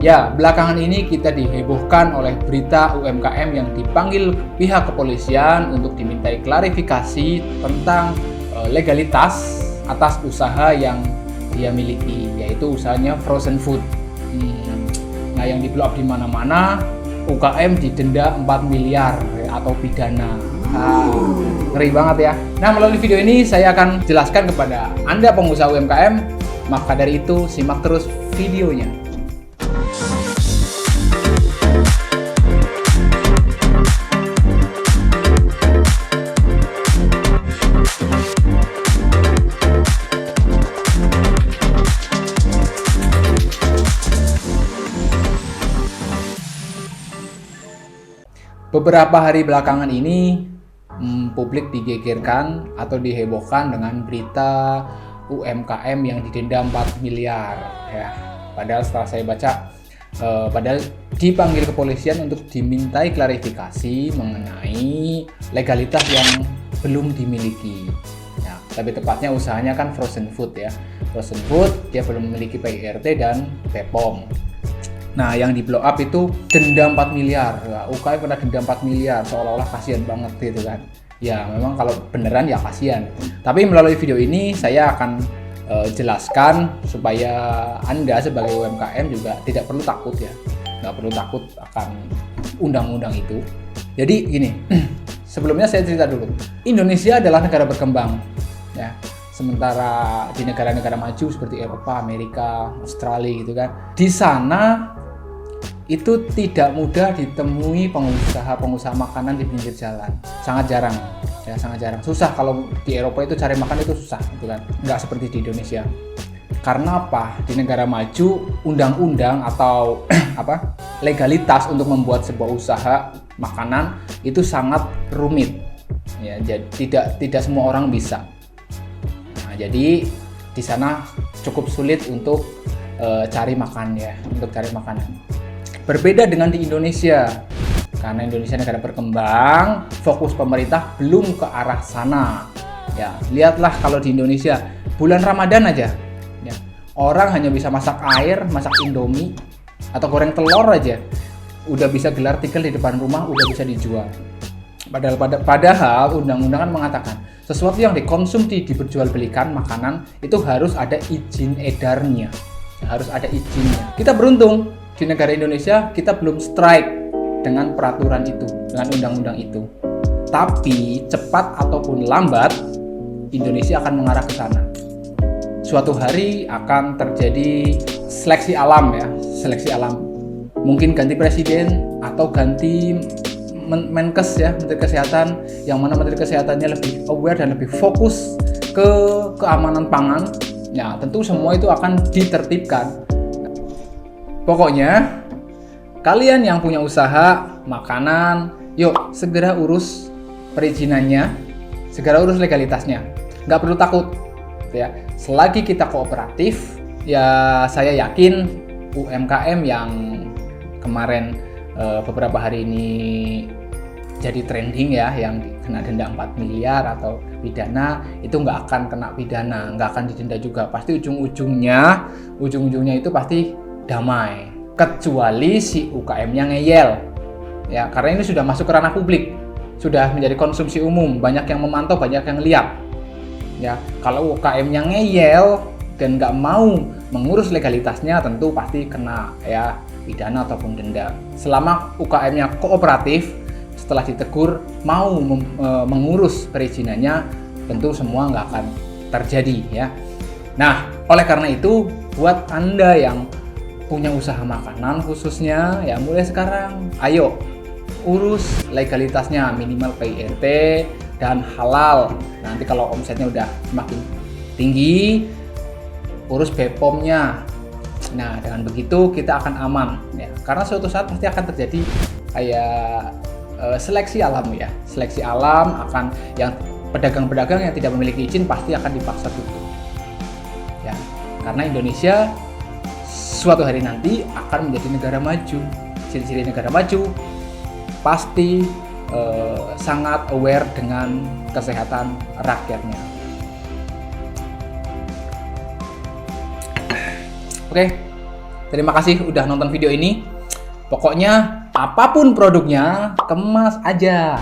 Ya, belakangan ini kita dihebohkan oleh berita UMKM yang dipanggil pihak kepolisian untuk dimintai klarifikasi tentang legalitas atas usaha yang dia miliki, yaitu usahanya frozen food. Nah, yang di-blow up di mana-mana, UKM didenda 4 miliar atau pidana. Ngeri banget ya. Nah, melalui video ini saya akan jelaskan kepada Anda pengusaha UMKM, maka dari itu simak terus videonya. Beberapa hari belakangan ini publik digegerkan atau dihebohkan dengan berita UMKM yang didenda 4 miliar ya. Padahal setelah saya baca padahal dipanggil kepolisian untuk dimintai klarifikasi mengenai legalitas yang belum dimiliki. Ya, tapi tepatnya usahanya kan frozen food ya. Frozen food dia belum memiliki PIRT dan BPOM. Nah, yang di-blow up itu denda 4 miliar. Nah, UKM kena denda 4 miliar, seolah-olah kasihan banget gitu kan. Ya, memang kalau beneran ya kasihan. Tapi melalui video ini saya akan jelaskan supaya Anda sebagai UMKM juga tidak perlu takut ya. Nggak perlu takut akan undang-undang itu. Jadi gini, sebelumnya saya cerita dulu. Indonesia adalah negara berkembang ya. Sementara di negara-negara maju seperti Eropa, Amerika, Australia gitu kan. Di sana itu tidak mudah ditemui pengusaha makanan di pinggir jalan, sangat jarang ya, sangat jarang. Susah kalau di Eropa itu cari makan itu susah gitu kan, nggak seperti di Indonesia. Karena apa? Di negara maju undang-undang atau legalitas untuk membuat sebuah usaha makanan itu sangat rumit ya, jadi tidak semua orang bisa. Nah, jadi di sana cukup sulit untuk cari makan ya, untuk cari makanan. Berbeda dengan di Indonesia, karena Indonesia negara berkembang, fokus pemerintah belum ke arah sana. Ya, lihatlah kalau di Indonesia bulan Ramadan aja, ya, orang hanya bisa masak air, masak Indomie, atau goreng telur aja, udah bisa gelar tikar di depan rumah, udah bisa dijual. Padahal undang-undang kan mengatakan sesuatu yang dikonsumsi diperjualbelikan makanan itu harus ada izin edarnya, harus ada izinnya. Kita beruntung di negara Indonesia kita belum strike dengan peraturan itu, dengan undang-undang itu. Tapi cepat ataupun lambat Indonesia akan mengarah ke sana. Suatu hari akan terjadi seleksi alam ya, seleksi alam. Mungkin ganti presiden atau ganti Menkes ya, Menteri Kesehatan, yang mana Menteri Kesehatannya lebih aware dan lebih fokus ke keamanan pangan. Ya, tentu semua itu akan ditertibkan. Pokoknya kalian yang punya usaha makanan, yuk segera urus perizinannya, segera urus legalitasnya. Nggak perlu takut ya. Selagi kita kooperatif, ya saya yakin UMKM yang kemarin beberapa hari ini jadi trending ya, yang kena denda 4 miliar atau pidana, itu nggak akan kena pidana, nggak akan didenda juga. Pasti ujung-ujungnya itu pasti damai, kecuali si UKM-nya ngeyel ya, karena ini sudah masuk ke ranah publik, sudah menjadi konsumsi umum, banyak yang memantau, banyak yang lihat ya. Kalau UKM-nya ngeyel dan nggak mau mengurus legalitasnya, tentu pasti kena ya pidana ataupun denda. Selama UKM-nya kooperatif, setelah ditegur mau mengurus perizinannya, tentu semua nggak akan terjadi ya. Nah, oleh karena itu buat Anda yang punya usaha makanan khususnya ya, mulai sekarang ayo urus legalitasnya, minimal PIRT dan halal. Nanti kalau omsetnya udah semakin tinggi, urus BPOM-nya. Nah, dengan begitu kita akan aman ya, karena suatu saat pasti akan terjadi kayak seleksi alam ya. Seleksi alam akan, yang pedagang-pedagang yang tidak memiliki izin pasti akan dipaksa tutup ya, karena Indonesia suatu hari nanti akan menjadi negara maju. Ciri-ciri negara maju pasti sangat aware dengan kesehatan rakyatnya. Oke, Terima kasih udah nonton video ini. Pokoknya apapun produknya, kemas aja.